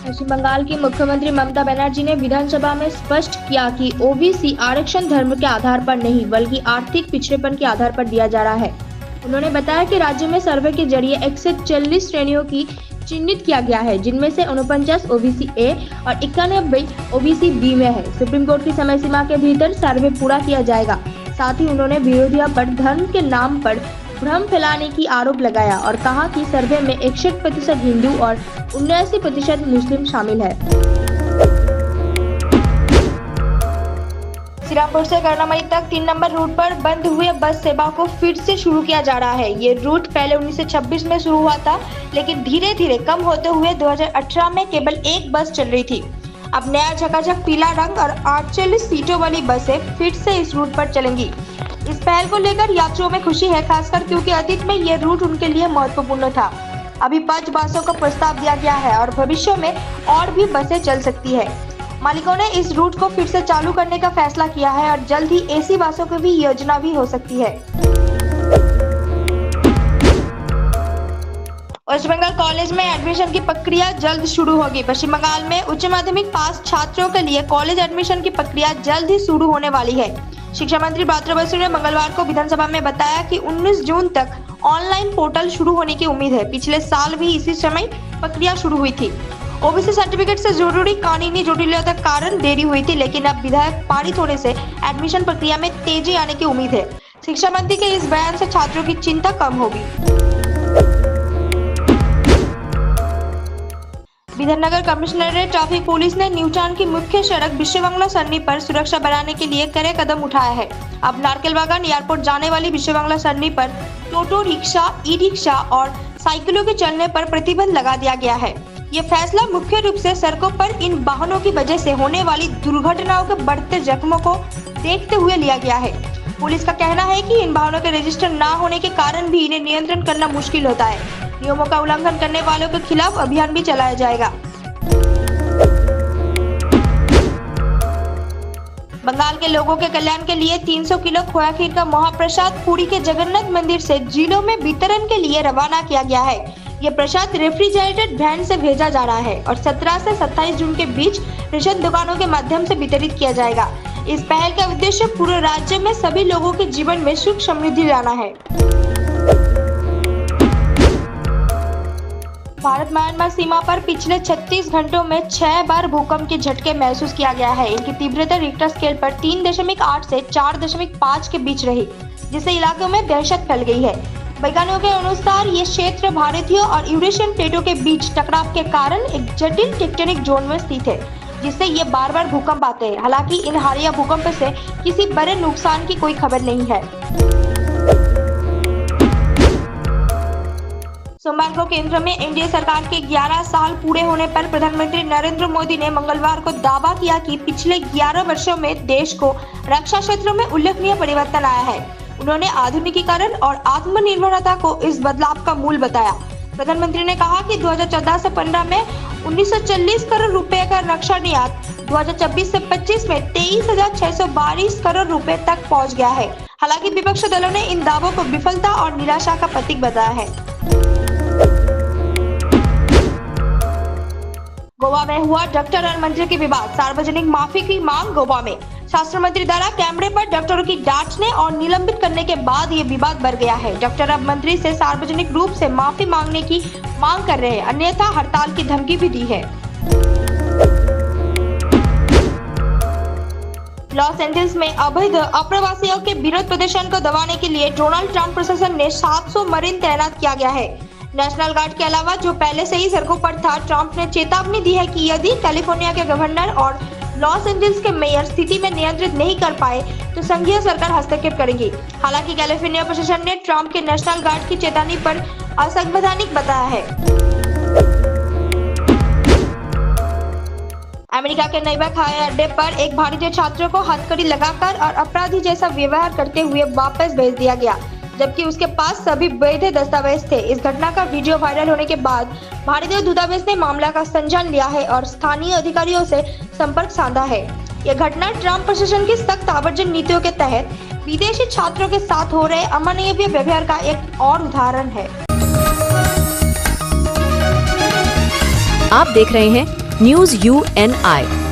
पश्चिम बंगाल की मुख्यमंत्री ममता बनर्जी ने विधानसभा में स्पष्ट किया कि ओबीसी आरक्षण धर्म के आधार पर नहीं बल्कि आर्थिक पिछड़ेपन के आधार पर दिया जा रहा है। उन्होंने बताया कि राज्य में सर्वे के जरिए 140 श्रेणियों की चिन्हित किया गया है, जिनमें से 49 ओबीसी ए और 91 ओबीसी बी में है। सुप्रीम कोर्ट की समय सीमा के भीतर सर्वे पूरा किया जाएगा। साथ ही उन्होंने विरोधियों पर धर्म के नाम पर भ्रम फैलाने की आरोप लगाया और कहा कि सर्वे में 61% हिंदू और 79% मुस्लिम शामिल है। श्रीरामपुर से कर्णामई तक 3 नंबर रूट पर बंद हुए बस सेवा को फिर से शुरू किया जा रहा है। ये रूट पहले 1926 में शुरू हुआ था, लेकिन धीरे धीरे कम होते हुए 2018 में केवल एक बस चल रही थी। अब नया झकाझक पीला रंग और 48 सीटों वाली बसें फिर से इस रूट पर चलेंगी। इस पहल को लेकर यात्रियों में खुशी है, खासकर क्योंकि अतीत में ये रूट उनके लिए महत्वपूर्ण था। अभी 5 बसों का प्रस्ताव दिया गया है और भविष्य में और भी बसें चल सकती है। मालिकों ने इस रूट को फिर से चालू करने का फैसला किया है और जल्द ही एसी बसों की भी योजना भी हो सकती है। वेस्ट बंगाल कॉलेज में एडमिशन की प्रक्रिया जल्द शुरू होगी। पश्चिम बंगाल में उच्च माध्यमिक पास छात्रों के लिए कॉलेज एडमिशन की प्रक्रिया जल्द ही शुरू होने वाली है। शिक्षा मंत्री ब्रात्य बसु ने मंगलवार को विधानसभा में बताया कि 19 जून तक ऑनलाइन पोर्टल शुरू होने की उम्मीद है। पिछले साल भी इसी समय प्रक्रिया शुरू हुई थी। ओबीसी सर्टिफिकेट से जरूरी कानूनी जटिलता के कारण देरी हुई थी, लेकिन अब विधेयक पारित होने से एडमिशन प्रक्रिया में तेजी आने की उम्मीद है। शिक्षा मंत्री के इस बयान से छात्रों की चिंता कम होगी। विधाननगर कमिश्नरेट ट्रैफिक पुलिस ने न्यू टाउन की मुख्य सड़क विश्वबांग्ला सरनी पर सुरक्षा बढ़ाने के लिए कड़े कदम उठाया है। अब नारकेलबागान एयरपोर्ट जाने वाली विश्वबांग्ला सरनी पर टोटो रिक्शा, ई रिक्शा और साइकिलों के चलने पर प्रतिबंध लगा दिया गया है। ये फैसला मुख्य रूप से सड़कों पर इन वाहनों की वजह से होने वाली दुर्घटनाओं के बढ़ते जख्मों को देखते हुए लिया गया है। पुलिस का कहना है कि इन वाहनों के रजिस्टर न होने के कारण भी इन्हें नियंत्रण करना मुश्किल होता है। नियमों का उल्लंघन करने वालों के खिलाफ अभियान भी चलाया जाएगा। बंगाल के लोगों के कल्याण के लिए 300 किलो खोया खीर का महाप्रसाद पुरी के जगन्नाथ मंदिर से जिलों में वितरण के लिए रवाना किया गया है। ये प्रसाद रेफ्रिजरेटेड वैन से भेजा जा रहा है और 17 से 27 जून के बीच रेशन दुकानों के माध्यम से वितरित किया जाएगा। इस पहल का उद्देश्य पूरे राज्य में सभी लोगों के जीवन में सुख समृद्धि लाना है। भारत म्यांमार सीमा पर पिछले 36 घंटों में 6 बार भूकंप के झटके महसूस किया गया है। इनकी तीव्रता रिक्टर स्केल पर 3.8 से 4.5 के बीच रही, जिससे इलाकों में दहशत फैल गई है। वैज्ञानिकों के अनुसार ये क्षेत्र भारतीय और यूरेशियन प्लेटों के बीच टकराव के कारण एक जटिल टेक्टोनिक जोन में स्थित है, जिससे ये बार-बार भूकंप आते हैं। हालांकि इन हालिया भूकंप से किसी बड़े नुकसान की कोई खबर नहीं है। सोमवार को केंद्र में एनडीए सरकार के 11 साल पूरे होने पर प्रधानमंत्री नरेंद्र मोदी ने मंगलवार को दावा किया कि पिछले 11 वर्षों में देश को रक्षा क्षेत्र में उल्लेखनीय परिवर्तन आया है। उन्होंने आधुनिकीकरण और आत्मनिर्भरता को इस बदलाव का मूल बताया। प्रधानमंत्री ने कहा कि 2014 से 15 में 1940 करोड़ रुपए का रक्षा निर्यात 2024 से 25 में 23,622 करोड़ रुपए तक पहुंच गया है। हालांकि विपक्षी दलों ने इन दावों को विफलता और निराशा का प्रतीक बताया है। गोवा में हुआ डॉक्टर और मंत्री की विवाद, सार्वजनिक माफी की मांग। गोवा में शास्त्र मंत्री द्वारा कैमरे पर डॉक्टरों की डांटने और निलंबित करने के बाद ये विवाद बढ़ गया है। डॉक्टर अब मंत्री से सार्वजनिक रूप से माफी मांगने की मांग कर रहे हैं, अन्यथा हड़ताल की धमकी भी दी है। लॉस एंजल्स में अवैध अप्रवासियों के विरोध प्रदर्शन को दबाने के लिए डोनाल्ड ट्रंप प्रशासन ने 700 मरीन तैनात किया गया है। नेशनल गार्ड के अलावा जो पहले से ही सड़कों पर था, ट्रंप ने चेतावनी दी है कि यदि कैलिफोर्निया के गवर्नर और लॉस एंजल्स के मेयर स्थिति में नियंत्रित नहीं कर पाए तो संघीय सरकार हस्तक्षेप करेगी। हालांकि कैलिफोर्निया प्रशासन ने ट्रंप के नेशनल गार्ड की चेतावनी पर असंवैधानिक बताया है। अमेरिका के न्यूयॉर्क हवाई अड्डे पर एक भारतीय छात्र को हथकड़ी लगाकर और अपराधी जैसा व्यवहार करते हुए वापस भेज दिया गया, जबकि उसके पास सभी वैध दस्तावेज थे। इस घटना का वीडियो वायरल होने के बाद भारतीय दूतावास ने मामला का संज्ञान लिया है और स्थानीय अधिकारियों से संपर्क साधा है। यह घटना ट्रंप प्रशासन की सख्त आवर्जन नीतियों के तहत विदेशी छात्रों के साथ हो रहे अमानवीय व्यवहार का एक और उदाहरण है। आप देख रहे हैं न्यूज़ UNI।